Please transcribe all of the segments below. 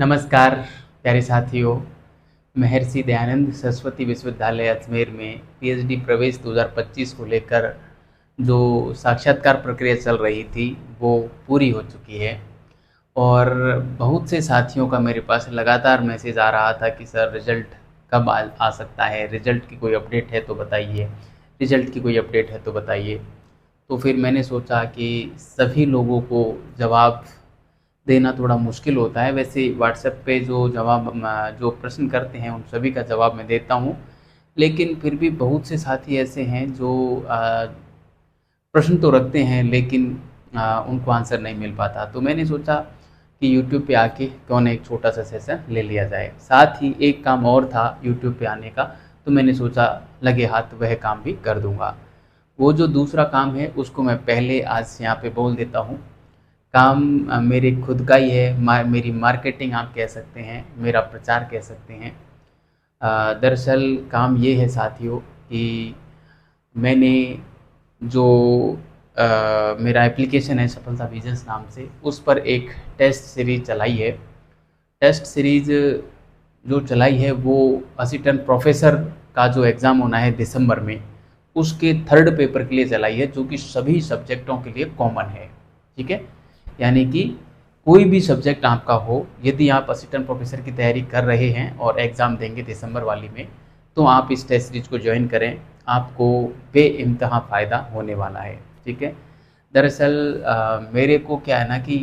नमस्कार प्यारे साथियों। महर्षि दयानंद सरस्वती विश्वविद्यालय अजमेर में पीएचडी प्रवेश 2025 को लेकर जो साक्षात्कार प्रक्रिया चल रही थी वो पूरी हो चुकी है। और बहुत से साथियों का मेरे पास लगातार मैसेज आ रहा था कि सर रिज़ल्ट कब आ सकता है, रिज़ल्ट की कोई अपडेट है तो बताइए, रिज़ल्ट की कोई अपडेट है तो बताइए। तो फिर मैंने सोचा कि सभी लोगों को जवाब देना थोड़ा मुश्किल होता है। वैसे व्हाट्सएप पे जो प्रश्न करते हैं उन सभी का जवाब मैं देता हूँ। लेकिन फिर भी बहुत से साथी ऐसे हैं जो प्रश्न तो रखते हैं लेकिन उनको आंसर नहीं मिल पाता। तो मैंने सोचा कि यूट्यूब पे आके क्यों ना एक छोटा सा सेशन ले लिया जाए। साथ ही एक काम और था यूट्यूब पे आने का, तो मैंने सोचा लगे हाथ वह काम भी कर दूँगा। वो जो दूसरा काम है उसको मैं पहले आज यहाँ पे बोल देता हूँ। काम मेरे खुद का ही है, मेरी मार्केटिंग आप कह सकते हैं, मेरा प्रचार कह सकते हैं। दरअसल काम ये है साथियों कि मैंने जो मेरा एप्लीकेशन है सफलता विजन्स नाम से, उस पर एक टेस्ट सीरीज़ चलाई है। टेस्ट सीरीज़ जो चलाई है वो असिस्टेंट प्रोफेसर का जो एग्ज़ाम होना है दिसंबर में, उसके थर्ड पेपर के लिए चलाई है, जो कि सभी सब्जेक्टों के लिए कॉमन है। ठीक है, यानी कि कोई भी सब्जेक्ट आपका हो, यदि आप असिस्टेंट प्रोफेसर की तैयारी कर रहे हैं और एग्ज़ाम देंगे दिसंबर वाली में, तो आप इस टेस्ट सीरीज को ज्वाइन करें। आपको बेइंतहा फ़ायदा होने वाला है। ठीक है, दरअसल मेरे को क्या है ना कि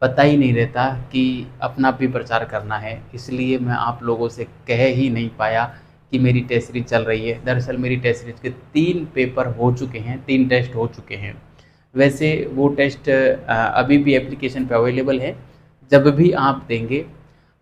पता ही नहीं रहता कि अपना भी प्रचार करना है, इसलिए मैं आप लोगों से कह ही नहीं पाया कि मेरी टेस्ट सीरीज चल रही है। दरअसल मेरी टेस्ट सीरीज के 3 पेपर हो चुके हैं, 3 टेस्ट हो चुके हैं। वैसे वो टेस्ट अभी भी एप्लीकेशन पे अवेलेबल है। जब भी आप देंगे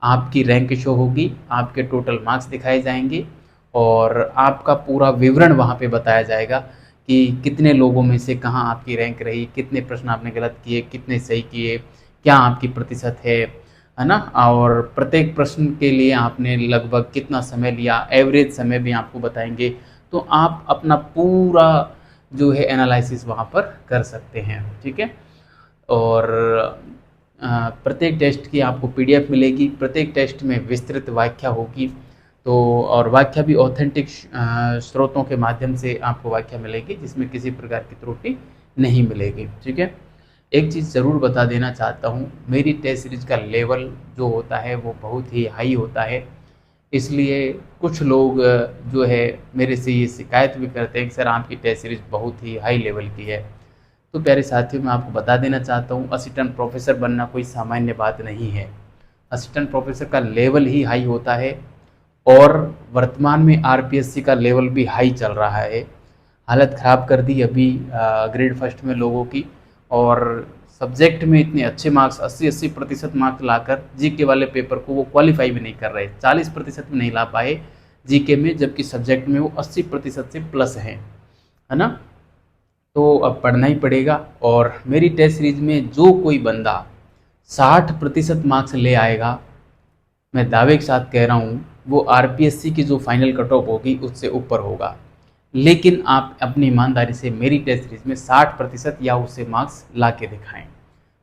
आपकी रैंक शो होगी, आपके टोटल मार्क्स दिखाए जाएंगे और आपका पूरा विवरण वहाँ पे बताया जाएगा कि कितने लोगों में से कहाँ आपकी रैंक रही, कितने प्रश्न आपने गलत किए, कितने सही किए, क्या आपकी प्रतिशत है ना। और प्रत्येक प्रश्न के लिए आपने लगभग कितना समय लिया, एवरेज समय भी आपको बताएंगे। तो आप अपना पूरा जो है एनालिसिस वहाँ पर कर सकते हैं। ठीक है, और प्रत्येक टेस्ट की आपको पीडीएफ मिलेगी, प्रत्येक टेस्ट में विस्तृत व्याख्या होगी। तो और व्याख्या भी ऑथेंटिक स्रोतों के माध्यम से आपको व्याख्या मिलेगी, जिसमें किसी प्रकार की त्रुटि नहीं मिलेगी। ठीक है, एक चीज़ ज़रूर बता देना चाहता हूँ, मेरी टेस्ट सीरीज का लेवल जो होता है वो बहुत ही हाई होता है। इसलिए कुछ लोग जो है मेरे से ये शिकायत भी करते हैं कि सर आपकी टेस्ट सीरीज़ बहुत ही हाई लेवल की है। तो प्यारे साथियों, मैं आपको बता देना चाहता हूँ, असिस्टेंट प्रोफेसर बनना कोई सामान्य बात नहीं है। असिस्टेंट प्रोफेसर का लेवल ही हाई होता है और वर्तमान में आरपीएससी का लेवल भी हाई चल रहा है। हालत ख़राब कर दी अभी ग्रेड फर्स्ट में लोगों की। और सब्जेक्ट में इतने अच्छे मार्क्स 80-80% मार्क्स लाकर जीके वाले पेपर को वो क्वालिफाई भी नहीं कर रहे, 40% में नहीं ला पाए जीके में, जबकि सब्जेक्ट में वो 80% से प्लस है ना। तो अब पढ़ना ही पड़ेगा। और मेरी टेस्ट सीरीज में जो कोई बंदा 60% मार्क्स ले आएगा, मैं दावे के साथ कह रहा हूँ वो आरपीएससी की जो फाइनल कट ऑफ होगी उससे ऊपर होगा। लेकिन आप अपनी ईमानदारी से मेरी टेस्ट सीरीज में 60% या उससे मार्क्स ला के दिखाएँ।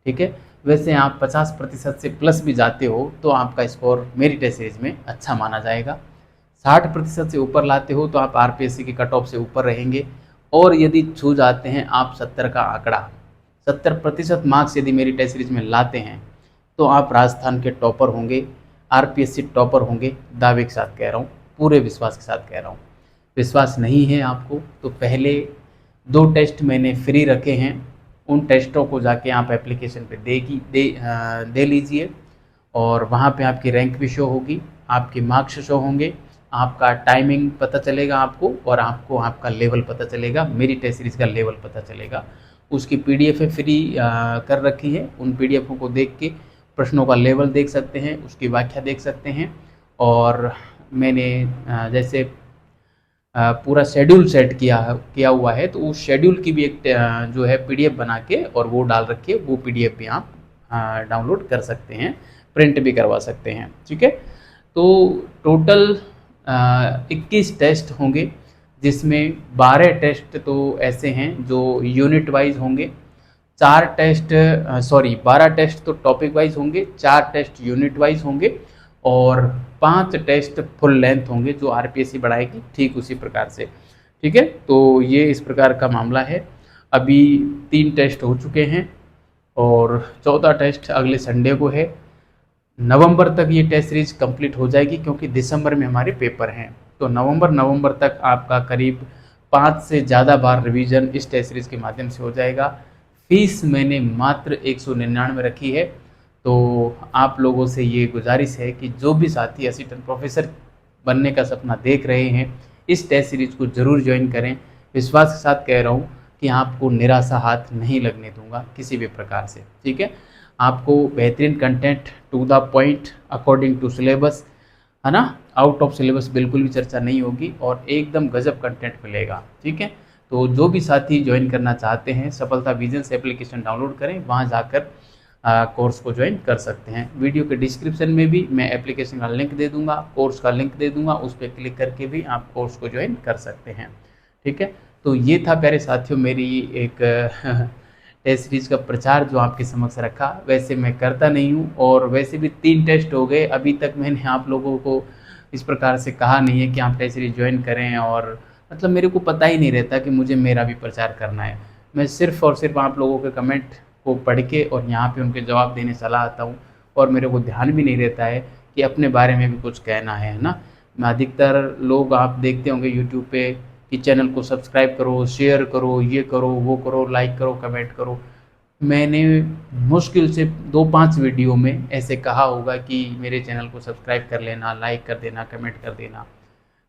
ठीक है, वैसे आप 50% से प्लस भी जाते हो तो आपका स्कोर मेरी टेस्ट सीरीज में अच्छा माना जाएगा। 60% से ऊपर लाते हो तो आप आरपीएससी की कट ऑफ से ऊपर रहेंगे। और यदि छू जाते हैं आप 70 का आंकड़ा, 70% मार्क्स यदि मेरी टेस्ट सीरीज में लाते हैं तो आप राजस्थान के टॉपर होंगे, आरपीएससी टॉपर होंगे। दावे के साथ कह रहा हूँ, पूरे विश्वास के साथ कह रहा हूँ। विश्वास नहीं है आपको तो पहले 2 टेस्ट मैंने फ्री रखे हैं, उन टेस्टों को जाके आप एप्लीकेशन पे दे लीजिए और वहाँ पे आपकी रैंक भी शो होगी, आपके मार्क्स शो होंगे, आपका टाइमिंग पता चलेगा आपको और आपको आपका लेवल पता चलेगा, मेरी टेस्ट सीरीज़ का लेवल पता चलेगा। उसकी पीडीएफ फ्री कर रखी है, उन पीडीएफों को देख के प्रश्नों का लेवल देख सकते हैं, उसकी व्याख्या देख सकते हैं। और मैंने जैसे पूरा शेड्यूल सेट किया हुआ है, तो उस शेड्यूल की भी एक जो है पीडीएफ बना के और वो डाल रखी है, वो पीडीएफ भी आप डाउनलोड कर सकते हैं, प्रिंट भी करवा सकते हैं। ठीक है, तो टोटल 21 टेस्ट होंगे, जिसमें 12 टेस्ट तो ऐसे हैं जो यूनिट वाइज होंगे। 12 टेस्ट तो टॉपिक वाइज होंगे, 4 टेस्ट यूनिट वाइज होंगे और 5 टेस्ट फुल लेंथ होंगे जो आरपीएससी बढ़ाएगी, ठीक उसी प्रकार से। ठीक है, तो ये इस प्रकार का मामला है। अभी 3 टेस्ट हो चुके हैं और 14 टेस्ट अगले संडे को है। नवंबर तक ये टेस्ट सीरीज कंप्लीट हो जाएगी क्योंकि दिसंबर में हमारे पेपर हैं। तो नवंबर तक आपका करीब 5 से ज़्यादा बार रिवीजन इस टेस्ट सीरीज के माध्यम से हो जाएगा। फीस मैंने मात्र 199 रखी है। तो आप लोगों से ये गुजारिश है कि जो भी साथी असिस्टेंट प्रोफेसर बनने का सपना देख रहे हैं, इस टेस्ट सीरीज को ज़रूर ज्वाइन करें। विश्वास के साथ कह रहा हूँ कि आपको निराशा हाथ नहीं लगने दूंगा किसी भी प्रकार से। ठीक है, आपको बेहतरीन content to the point according to syllabus, है ना, आउट ऑफ सिलेबस बिल्कुल भी चर्चा नहीं होगी और एकदम गजब कंटेंट मिलेगा। ठीक है, तो जो भी साथी ज्वाइन करना चाहते हैं, सफलता विजन से एप्लीकेशन डाउनलोड करें, वहाँ जाकर कोर्स को ज्वाइन कर सकते हैं। वीडियो के डिस्क्रिप्शन में भी मैं एप्लीकेशन का लिंक दे दूंगा, कोर्स का लिंक दे दूंगा, उस पर क्लिक करके भी आप कोर्स को ज्वाइन कर सकते हैं। ठीक है, तो ये था प्यारे साथियों मेरी एक टेस्ट सीरीज का प्रचार जो आपके समक्ष रखा। वैसे मैं करता नहीं हूँ और वैसे भी 3 टेस्ट हो गए, अभी तक मैंने आप लोगों को इस प्रकार से कहा नहीं है कि आप टेस्ट सीरीज ज्वाइन करें, और मतलब मेरे को पता ही नहीं रहता कि मुझे मेरा भी प्रचार करना है। मैं सिर्फ और सिर्फ आप लोगों के कमेंट को पढ़ के और यहाँ पे उनके जवाब देने चला आता हूँ और मेरे को ध्यान भी नहीं रहता है कि अपने बारे में भी कुछ कहना है ना। मैं अधिकतर लोग आप देखते होंगे यूट्यूब पे कि चैनल को सब्सक्राइब करो, शेयर करो, ये करो, वो करो, लाइक करो, कमेंट करो। मैंने मुश्किल से 2-5 वीडियो में ऐसे कहा होगा कि मेरे चैनल को सब्सक्राइब कर लेना, लाइक कर देना, कमेंट कर देना।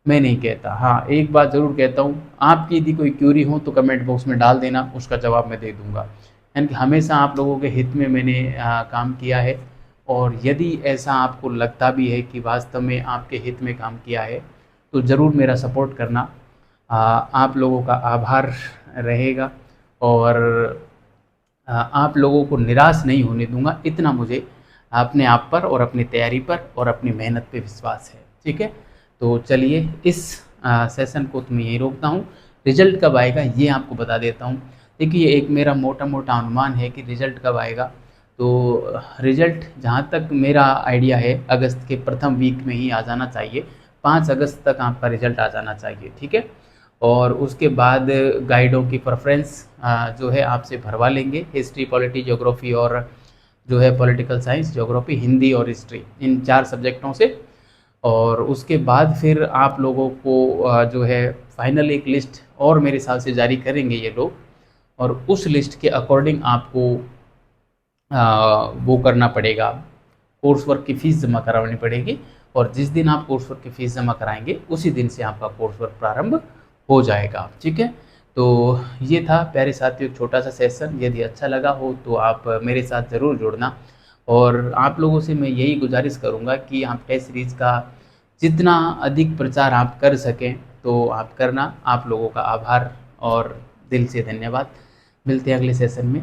मैं नहीं कहता। हाँ, एक बात ज़रूर कहता हूँ, आपकी यदि कोई क्यूरी हो तो कमेंट बॉक्स में डाल देना, उसका जवाब मैं दे दूँगा। यानी कि हमेशा आप लोगों के हित में मैंने काम किया है और यदि ऐसा आपको लगता भी है कि वास्तव में आपके हित में काम किया है तो ज़रूर मेरा सपोर्ट करना। आप लोगों का आभार रहेगा और आप लोगों को निराश नहीं होने दूंगा, इतना मुझे अपने आप पर और अपनी तैयारी पर और अपनी मेहनत पे विश्वास है। ठीक है, तो चलिए इस सेशन को तो मैं यहीं रोकता हूँ। रिजल्ट कब आएगा ये आपको बता देता हूँ। देखिए, एक मेरा मोटा मोटा अनुमान है कि रिजल्ट कब आएगा। तो रिजल्ट जहाँ तक मेरा आइडिया है अगस्त के प्रथम वीक में ही आ जाना चाहिए। 5 अगस्त तक आपका रिजल्ट आ जाना चाहिए। ठीक है, और उसके बाद गाइडों की प्रेफरेंस जो है आपसे भरवा लेंगे, हिस्ट्री, पॉलिटी, ज्योग्राफी और जो है पॉलिटिकल साइंस, ज्योग्राफी, हिंदी और हिस्ट्री, इन 4 सब्जेक्टों से। और उसके बाद फिर आप लोगों को जो है फाइनल एक लिस्ट और मेरे हिसाब से जारी करेंगे ये लोग, और उस लिस्ट के अकॉर्डिंग आपको वो करना पड़ेगा, कोर्स वर्क की फ़ीस जमा करानी पड़ेगी। और जिस दिन आप कोर्स वर्क की फ़ीस जमा कराएंगे उसी दिन से आपका कोर्स वर्क प्रारंभ हो जाएगा। ठीक है, तो ये था प्यारे साथियों एक छोटा सा सेशन। यदि अच्छा लगा हो तो आप मेरे साथ ज़रूर जुड़ना, और आप लोगों से मैं यही गुजारिश करूँगा कि आप टेस्ट सीरीज़ का जितना अधिक प्रचार आप कर सकें तो आप करना। आप लोगों का आभार और दिल से धन्यवाद। मिलते हैं अगले सेशन में।